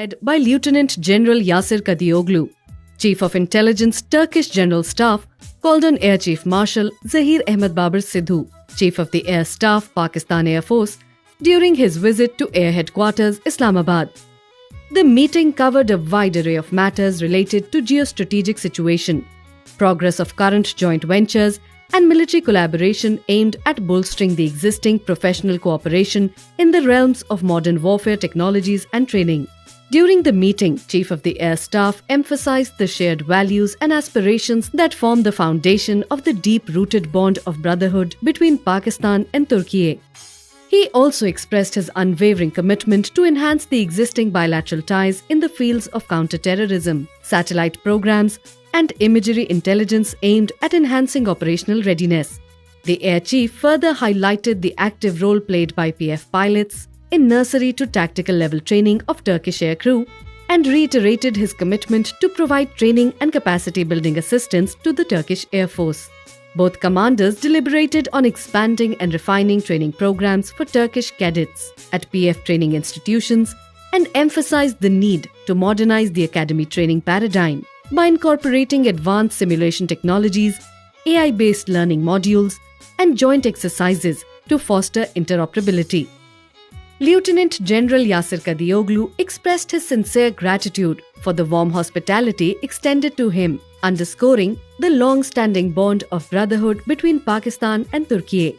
led by Lieutenant General Yasir Kadioglu, Chief of Intelligence Turkish General Staff, called on Air Chief Marshal Zahir Ahmed Babar Sidhu, Chief of the Air Staff, Pakistan Air Force, during his visit to Air Headquarters, Islamabad. The meeting covered a wide array of matters related to geostrategic situation, progress of current joint ventures, and military collaboration aimed at bolstering the existing professional cooperation in the realms of modern warfare technologies and training. During the meeting, Chief of the Air Staff emphasized the shared values and aspirations that form the foundation of the deep-rooted bond of brotherhood between Pakistan and Turkey. He also expressed his unwavering commitment to enhance the existing bilateral ties in the fields of counter-terrorism, satellite programs, and imagery intelligence aimed at enhancing operational readiness. The Air Chief further highlighted the active role played by PF pilots in nursery to tactical level training of Turkish aircrew and reiterated his commitment to provide training and capacity building assistance to the Turkish Air Force. Both commanders deliberated on expanding and refining training programs for Turkish cadets at PF training institutions and emphasized the need to modernize the academy training paradigm by incorporating advanced simulation technologies, AI-based learning modules, and joint exercises to foster interoperability. Lieutenant General Yasir Kadioglu expressed his sincere gratitude for the warm hospitality extended to him, underscoring the long-standing bond of brotherhood between Pakistan and Turkey.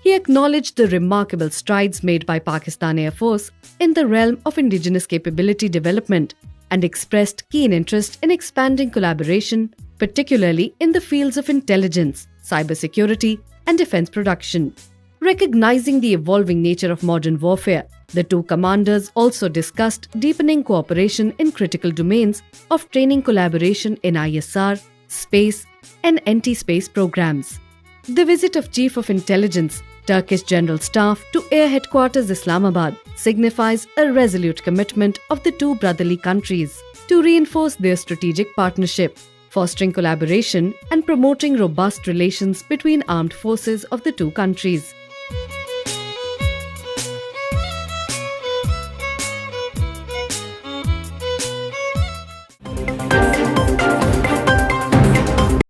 He acknowledged the remarkable strides made by Pakistan Air Force in the realm of indigenous capability development and expressed keen interest in expanding collaboration, particularly in the fields of intelligence, cybersecurity, and defense production. Recognizing the evolving nature of modern warfare, the two commanders also discussed deepening cooperation in critical domains of training collaboration in ISR, space, and anti-space programs. The visit of Chief of Intelligence, Turkish General Staff to Air Headquarters Islamabad signifies a resolute commitment of the two brotherly countries to reinforce their strategic partnership, fostering collaboration and promoting robust relations between armed forces of the two countries.